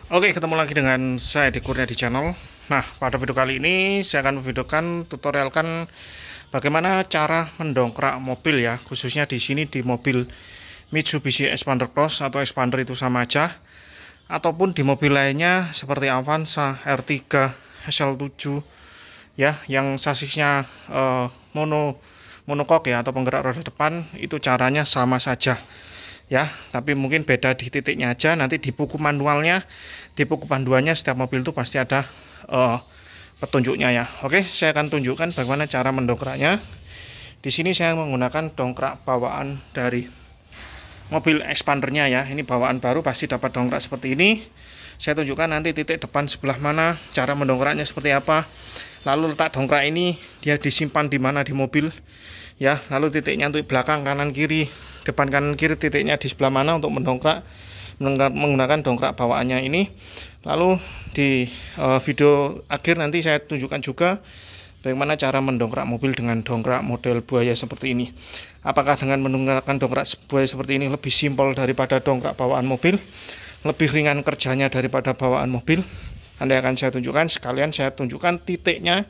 Oke, ketemu lagi dengan saya di Kurnia di channel. Nah, pada video kali ini saya akan memvideokan tutorialkan bagaimana cara mendongkrak mobil ya, khususnya di sini di mobil Mitsubishi Expander Cross atau Expander itu sama aja, ataupun di mobil lainnya seperti Avanza, R3, SL7 ya, yang sasisnya monokok ya atau penggerak roda depan, itu caranya sama saja ya, tapi mungkin beda di titiknya aja. Nanti di buku manualnya, di buku panduannya setiap mobil itu pasti ada petunjuknya ya. Oke, saya akan tunjukkan bagaimana cara mendongkraknya. Di sini saya menggunakan dongkrak bawaan dari mobil expandernya ya. Ini bawaan baru, pasti dapat dongkrak seperti ini. Saya tunjukkan nanti titik depan sebelah mana, cara mendongkraknya seperti apa. Lalu letak dongkrak ini dia disimpan di mana di mobil ya. Lalu titiknya untuk belakang, kanan, kiri, depan, kanan, kiri, titiknya di sebelah mana untuk mendongkrak menggunakan dongkrak bawaannya ini. Lalu di video akhir nanti saya tunjukkan juga bagaimana cara mendongkrak mobil dengan dongkrak model buaya seperti ini. Apakah dengan menggunakan dongkrak buaya seperti ini lebih simpel daripada dongkrak bawaan mobil, lebih ringan kerjanya daripada bawaan mobil? Nanti akan saya tunjukkan, sekalian saya tunjukkan titiknya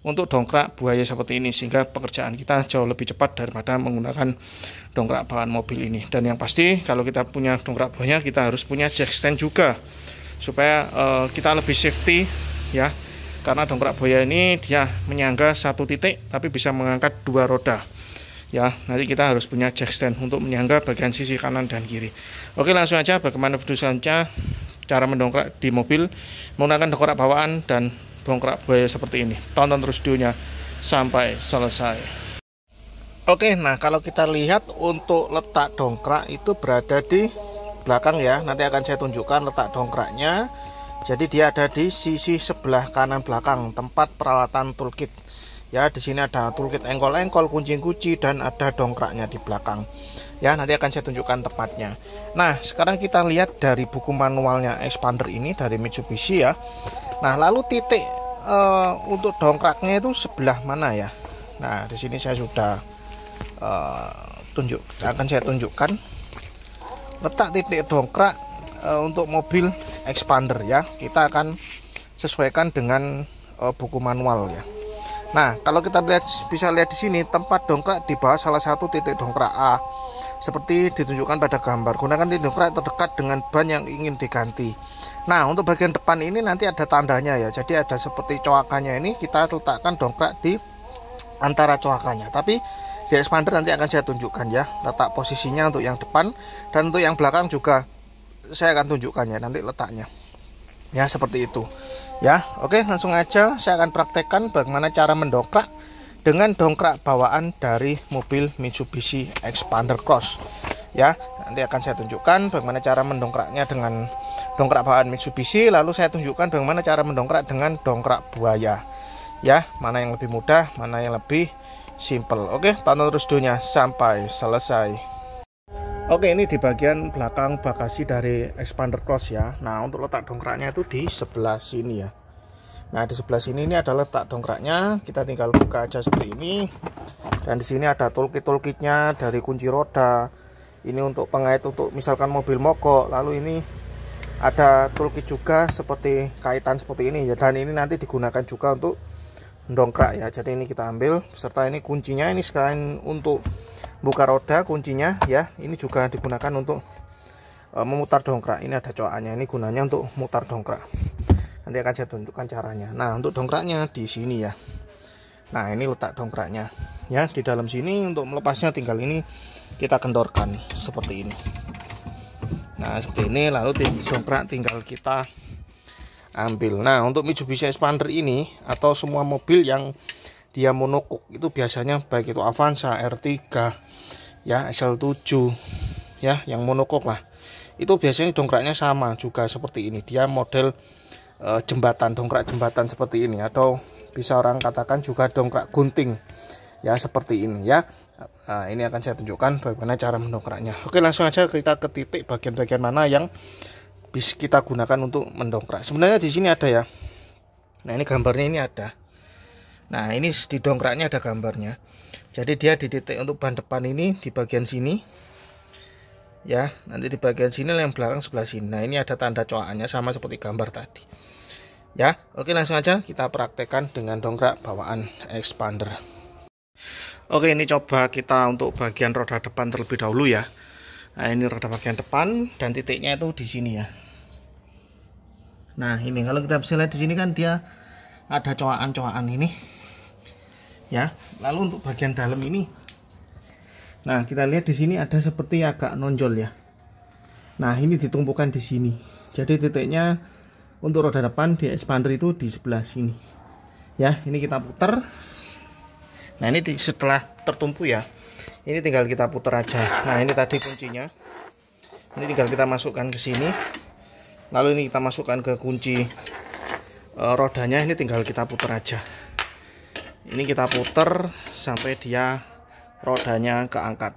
untuk dongkrak buaya seperti ini, sehingga pekerjaan kita jauh lebih cepat daripada menggunakan dongkrak bawaan mobil ini. Dan yang pasti kalau kita punya dongkrak buaya, kita harus punya jack stand juga supaya kita lebih safety ya, karena dongkrak buaya ini dia menyangga satu titik tapi bisa mengangkat dua roda ya. Nanti kita harus punya jack stand untuk menyangga bagian sisi kanan dan kiri. Oke, langsung aja bagaimana video selanjutnya cara mendongkrak di mobil menggunakan dongkrak bawaan dan dongkrak buaya seperti ini. Tonton terus videonya sampai selesai. Oke, nah kalau kita lihat untuk letak dongkrak itu berada di belakang ya. Nanti akan saya tunjukkan letak dongkraknya. Jadi dia ada di sisi sebelah kanan belakang tempat peralatan toolkit. Ya, di sini ada toolkit engkol-engkol, kunci-kunci, dan ada dongkraknya di belakang. Ya, nanti akan saya tunjukkan tempatnya. Nah, sekarang kita lihat dari buku manualnya Expander ini dari Mitsubishi ya. Nah, lalu titik untuk dongkraknya itu sebelah mana ya? Nah, di sini saya sudah akan saya tunjukkan letak titik dongkrak untuk mobil Expander ya. Kita akan sesuaikan dengan buku manual ya. Nah, kalau kita bisa lihat di sini tempat dongkrak di bawah salah satu titik dongkrak A. Seperti ditunjukkan pada gambar, gunakan titik dongkrak terdekat dengan ban yang ingin diganti. Nah, untuk bagian depan ini nanti ada tandanya ya. Jadi ada seperti coakannya ini, kita letakkan dongkrak di antara coakannya. Tapi di Expander nanti akan saya tunjukkan ya, letak posisinya untuk yang depan, dan untuk yang belakang juga saya akan tunjukkan ya nanti letaknya. Ya, seperti itu. Ya, oke, langsung aja saya akan praktekkan bagaimana cara mendongkrak dengan dongkrak bawaan dari mobil Mitsubishi Expander Cross. Ya, nanti akan saya tunjukkan bagaimana cara mendongkraknya dengan dongkrak bawaan Mitsubishi, lalu saya tunjukkan bagaimana cara mendongkrak dengan dongkrak buaya. Ya, mana yang lebih mudah, mana yang lebih simple. Oke, tonton terus videonya sampai selesai. Oke, ini di bagian belakang bagasi dari Expander Cross ya. Nah, untuk letak dongkraknya itu di sebelah sini ya. Nah, di sebelah sini ini adalah letak dongkraknya. Kita tinggal buka aja seperti ini. Dan di sini ada toolkit-toolkitnya dari kunci roda. Ini untuk pengait untuk misalkan mobil mogok. Lalu ini ada toolkit juga seperti kaitan seperti ini ya. Dan ini nanti digunakan juga untuk mendongkrak ya. Jadi ini kita ambil serta ini kuncinya. Ini sekalian untuk buka roda kuncinya ya. Ini juga digunakan untuk memutar dongkrak. Ini ada coakannya. Ini gunanya untuk mutar dongkrak. Nanti akan saya tunjukkan caranya. Nah, untuk dongkraknya di sini ya. Nah, ini letak dongkraknya ya, di dalam sini. Untuk melepasnya tinggal ini kita kendorkan seperti ini. Nah, seperti ini, lalu dongkrak tinggal kita ambil. Nah, untuk Mitsubishi Expander ini atau semua mobil yang dia monokok itu biasanya baik itu Avanza, R3 ya, SL7 ya, yang monokok lah. Itu biasanya dongkraknya sama juga seperti ini. Dia model jembatan, dongkrak jembatan seperti ini, atau bisa orang katakan juga dongkrak gunting ya, seperti ini ya. Nah, ini akan saya tunjukkan bagaimana cara mendongkraknya. Oke, langsung aja kita ke titik bagian-bagian mana yang bisa kita gunakan untuk mendongkrak. Sebenarnya di sini ada ya. Nah, ini gambarnya ini ada. Nah, ini di dongkraknya ada gambarnya. Jadi dia di titik untuk ban depan ini di bagian sini Ya, nanti di bagian sini yang belakang sebelah sini. Nah, ini ada tanda coakannya sama seperti gambar tadi. Ya, oke, langsung aja kita praktekkan dengan dongkrak bawaan expander. Oke, ini coba kita untuk bagian roda depan terlebih dahulu ya. Nah, ini roda bagian depan dan titiknya itu di sini ya. Nah, ini kalau kita bisa lihat di sini kan dia ada coakan-coakan ini. Ya, lalu untuk bagian dalam ini, nah kita lihat di sini ada seperti agak nonjol ya. Nah, ini ditumpukan di sini. Jadi titiknya untuk roda depan di expander itu di sebelah sini. Ya, ini kita putar. Nah, ini setelah tertumpu ya, ini tinggal kita putar aja. Nah, ini tadi kuncinya. Ini tinggal kita masukkan ke sini. Lalu ini kita masukkan ke kunci rodanya. Ini tinggal kita putar aja. Ini kita putar sampai dia rodanya keangkat.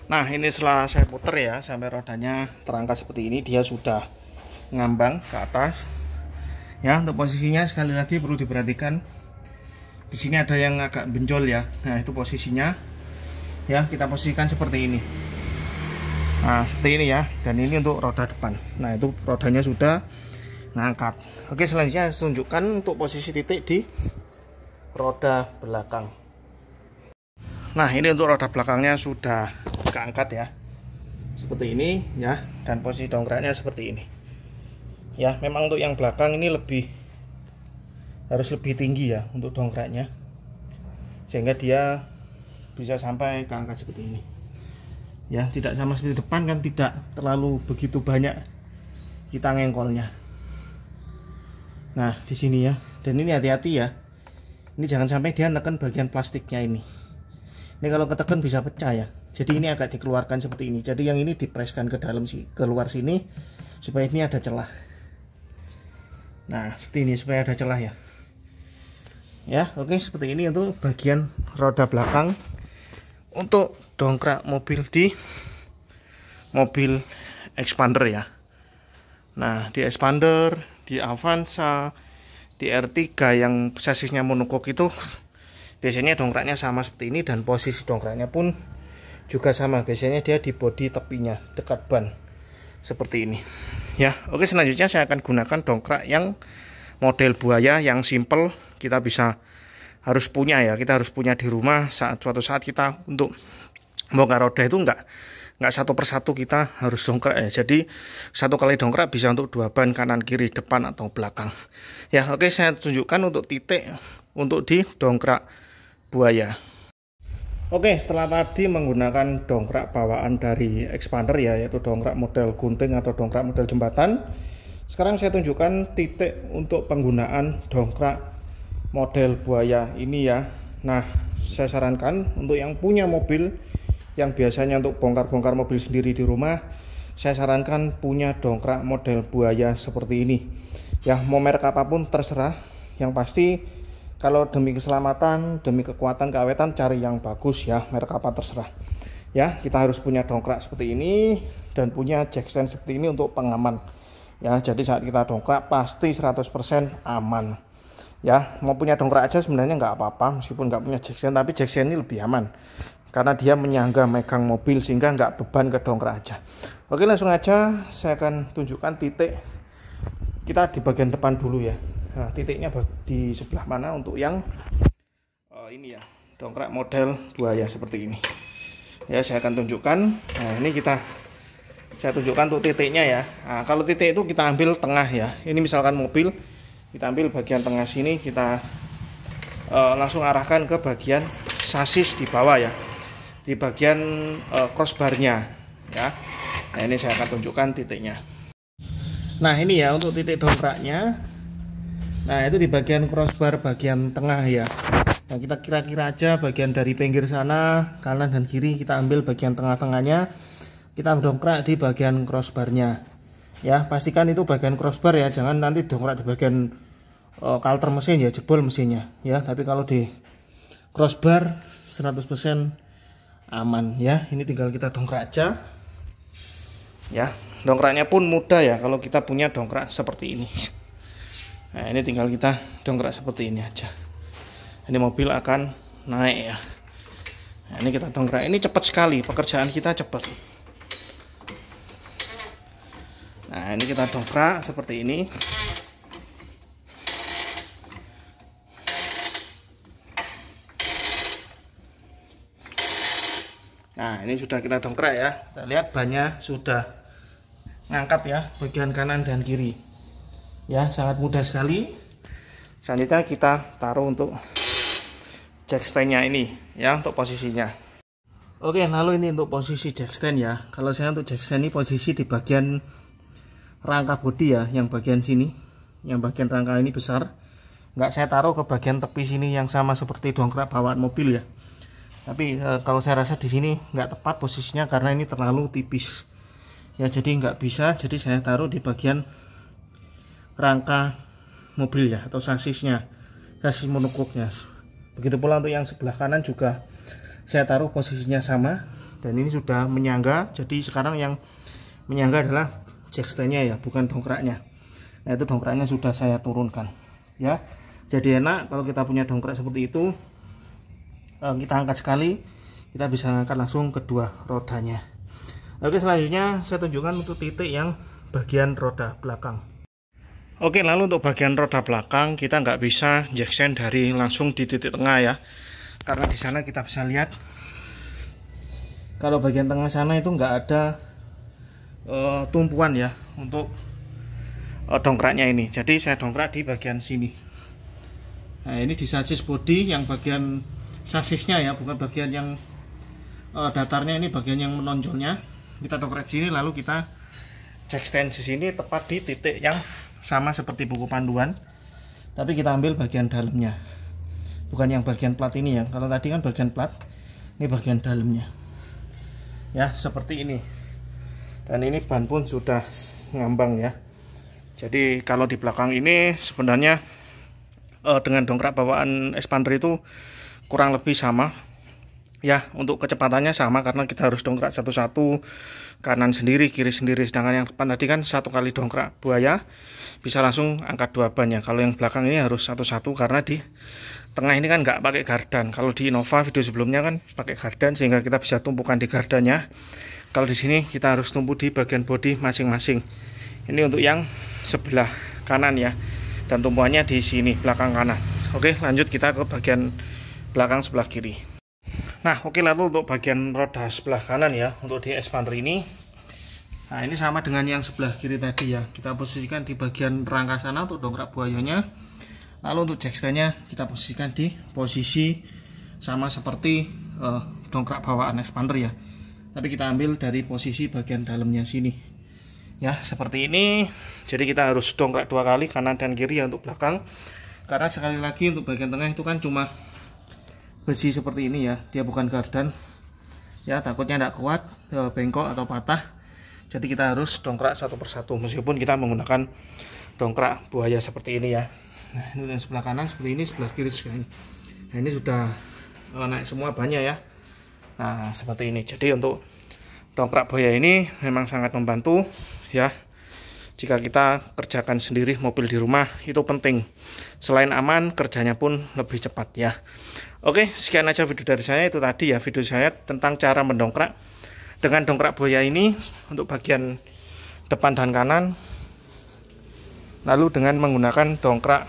Nah, ini setelah saya putar ya, sampai rodanya terangkat seperti ini, dia sudah ngambang ke atas. Ya, untuk posisinya sekali lagi perlu diperhatikan. Di sini ada yang agak benjol ya. Nah, itu posisinya. Ya, kita posisikan seperti ini. Nah, seperti ini ya. Dan ini untuk roda depan. Nah, itu rodanya sudah ngangkat. Oke, selanjutnya saya tunjukkan untuk posisi titik di roda belakang. Nah, ini untuk roda belakangnya sudah keangkat ya. Seperti ini ya. Dan posisi dongkraknya seperti ini. Ya, memang untuk yang belakang ini harus lebih tinggi ya untuk dongkraknya, sehingga dia bisa sampai keangkat seperti ini ya, tidak sama seperti depan kan, tidak terlalu begitu banyak kita ngengkolnya. Nah, di sini ya, dan ini hati-hati ya, ini jangan sampai dia neken bagian plastiknya ini kalau ketekan bisa pecah ya. Jadi ini agak dikeluarkan seperti ini, jadi yang ini dipreskan ke dalam keluar sini supaya ini ada celah. Nah, seperti ini supaya ada celah ya. Ya, oke, seperti ini untuk bagian roda belakang untuk dongkrak mobil di mobil expander ya. Nah, di expander, di Avanza, di R3 yang sasisnya monokok itu biasanya dongkraknya sama seperti ini, dan posisi dongkraknya pun juga sama. Biasanya dia di bodi tepinya dekat ban seperti ini. Ya, oke, selanjutnya saya akan gunakan dongkrak yang model buaya yang simple. Kita harus punya ya, kita harus punya di rumah. Suatu saat kita untuk bongkar roda itu enggak satu persatu kita harus dongkrak ya. Jadi satu kali dongkrak bisa untuk dua ban, kanan kiri, depan atau belakang. Ya, oke, saya tunjukkan untuk titik untuk di dongkrak buaya. Oke, setelah tadi menggunakan dongkrak bawaan dari expander ya, yaitu dongkrak model gunting atau dongkrak model jembatan, sekarang saya tunjukkan titik untuk penggunaan dongkrak model buaya ini ya. Nah, saya sarankan untuk yang punya mobil, yang biasanya untuk bongkar-bongkar mobil sendiri di rumah, saya sarankan punya dongkrak model buaya seperti ini ya. Mau merek apapun terserah, yang pasti kalau demi keselamatan, demi kekuatan, keawetan, cari yang bagus ya, merek apa terserah ya. Kita harus punya dongkrak seperti ini dan punya jack stand seperti ini untuk pengaman ya. Jadi saat kita dongkrak pasti 100% aman ya. Mau punya dongkrak aja sebenarnya nggak apa-apa, meskipun nggak punya jack stand, tapi jack stand ini lebih aman karena dia menyangga megang mobil sehingga nggak beban ke dongkrak aja. Oke, langsung aja saya akan tunjukkan titik kita di bagian depan dulu ya. Nah, titiknya di sebelah mana untuk yang ini ya, dongkrak model buaya seperti ini ya, saya akan tunjukkan. Nah, ini saya tunjukkan untuk titiknya ya. Nah, kalau titik itu kita ambil tengah ya. Ini misalkan mobil, kita ambil bagian tengah sini, kita langsung arahkan ke bagian sasis di bawah ya, di bagian crossbarnya ya. Nah, ini saya akan tunjukkan titiknya. Nah, ini ya untuk titik dongkraknya. Nah, itu di bagian crossbar bagian tengah ya. Nah, kita kira-kira aja bagian dari pinggir sana, kanan dan kiri, kita ambil bagian tengah-tengahnya, kita dongkrak di bagian crossbarnya ya. Pastikan itu bagian crossbar ya, jangan nanti dongkrak di bagian kalter mesin ya, jebol mesinnya ya. Tapi kalau di crossbar 100% aman ya. Ini tinggal kita dongkrak aja ya. Dongkraknya pun mudah ya kalau kita punya dongkrak seperti ini. Nah, ini tinggal kita dongkrak seperti ini aja. Ini mobil akan naik ya. Nah, ini kita dongkrak, ini cepat sekali, pekerjaan kita cepat Nah, ini kita dongkrak seperti ini. Nah, ini sudah kita dongkrak ya. Kita lihat bannya sudah ngangkat ya, bagian kanan dan kiri. Ya, sangat mudah sekali. Selanjutnya kita taruh untuk jack stand-nya ini ya, untuk posisinya. Oke, lalu ini untuk posisi jack stand ya. Kalau saya untuk jack stand ini posisi di bagian rangka bodi ya, yang bagian sini, yang bagian rangka ini besar. Nggak saya taruh ke bagian tepi sini yang sama seperti dongkrak bawaan mobil ya. Tapi kalau saya rasa di sini nggak tepat posisinya karena ini terlalu tipis ya, jadi nggak bisa. Jadi saya taruh di bagian rangka mobil ya, atau sasis monokoknya. Begitu pula untuk yang sebelah kanan juga saya taruh posisinya sama, dan ini sudah menyangga. Jadi sekarang yang menyangga adalah jack stand-nya ya, bukan dongkraknya. Nah, itu dongkraknya sudah saya turunkan ya. Jadi enak kalau kita punya dongkrak seperti itu, kita angkat sekali, kita bisa angkat langsung kedua rodanya. Oke, selanjutnya saya tunjukkan untuk titik yang bagian roda belakang. Oke, lalu untuk bagian roda belakang kita nggak bisa jack stand dari langsung di titik tengah ya, karena di sana kita bisa lihat kalau bagian tengah sana itu nggak ada tumpuan ya untuk dongkraknya ini. Jadi saya dongkrak di bagian sini. Nah, ini di sasis bodi yang bagian sasisnya ya, bukan bagian yang datarnya, ini bagian yang menonjolnya. Kita dongkrak sini, lalu kita jack stand di sini tepat di titik yang sama seperti buku panduan, tapi kita ambil bagian dalamnya, bukan yang bagian plat ini ya. Kalau tadi kan bagian plat, ini bagian dalamnya ya, seperti ini. Dan ini ban pun sudah ngambang ya. Jadi kalau di belakang ini sebenarnya dengan dongkrak bawaan expander itu kurang lebih sama ya, untuk kecepatannya sama karena kita harus dongkrak satu-satu, kanan sendiri, kiri sendiri. Sedangkan yang depan tadi kan satu kali dongkrak buaya bisa langsung angkat dua ban ya. Kalau yang belakang ini harus satu-satu karena di tengah ini kan nggak pakai gardan. Kalau di Innova video sebelumnya kan pakai gardan, sehingga kita bisa tumpukan di gardannya. Kalau di sini kita harus tumpu di bagian bodi masing-masing. Ini untuk yang sebelah kanan ya, dan tumpuannya di sini belakang kanan. Oke, lanjut kita ke bagian belakang sebelah kiri. Nah, oke, lalu untuk bagian roda sebelah kanan ya, untuk di expander ini. Nah, ini sama dengan yang sebelah kiri tadi ya. Kita posisikan di bagian rangka sana untuk dongkrak buayanya. Lalu untuk jack stand-nya kita posisikan di posisi sama seperti dongkrak bawaan expander ya. Tapi kita ambil dari posisi bagian dalamnya sini. Ya, seperti ini. Jadi kita harus dongkrak dua kali kanan dan kiri ya untuk belakang. Karena sekali lagi untuk bagian tengah itu kan cuma besi seperti ini ya, dia bukan gardan. Ya, takutnya tidak kuat, bengkok atau patah. Jadi kita harus dongkrak satu persatu meskipun kita menggunakan dongkrak buaya seperti ini ya. Nah, ini yang sebelah kanan seperti ini, sebelah kiri seperti ini. Nah, ini sudah naik semua bannya ya. Nah, seperti ini. Jadi untuk dongkrak buaya ini memang sangat membantu ya. Jika kita kerjakan sendiri mobil di rumah itu penting. Selain aman, kerjanya pun lebih cepat ya. Oke, sekian aja video dari saya. Itu tadi ya video saya tentang cara mendongkrak dengan dongkrak buaya ini untuk bagian depan dan kanan. Lalu dengan menggunakan dongkrak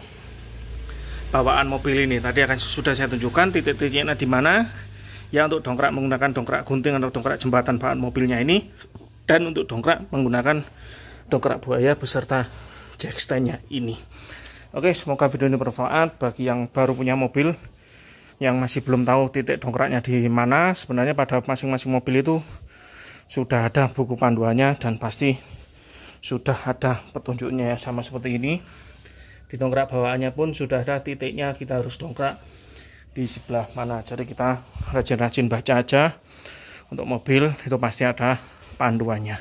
bawaan mobil ini tadi akan sudah saya tunjukkan titik-titiknya di mana. Ya, untuk dongkrak menggunakan dongkrak gunting atau dongkrak jembatan bawaan mobilnya ini, dan untuk dongkrak menggunakan dongkrak buaya beserta jack stand-nya ini. Oke, semoga video ini bermanfaat bagi yang baru punya mobil, yang masih belum tahu titik dongkraknya di mana. Sebenarnya pada masing-masing mobil itu sudah ada buku panduannya dan pasti sudah ada petunjuknya ya, sama seperti ini. Di dongkrak bawaannya pun sudah ada titiknya, kita harus dongkrak di sebelah mana. Jadi kita rajin-rajin baca aja. Untuk mobil itu pasti ada panduannya.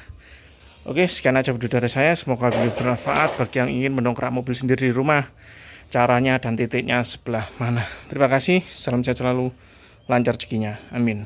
Oke, sekian aja video dari saya. Semoga video bermanfaat bagi yang ingin mendongkrak mobil sendiri di rumah. Caranya dan titiknya sebelah mana. Terima kasih. Salam sehat selalu. Lancar rezekinya. Amin.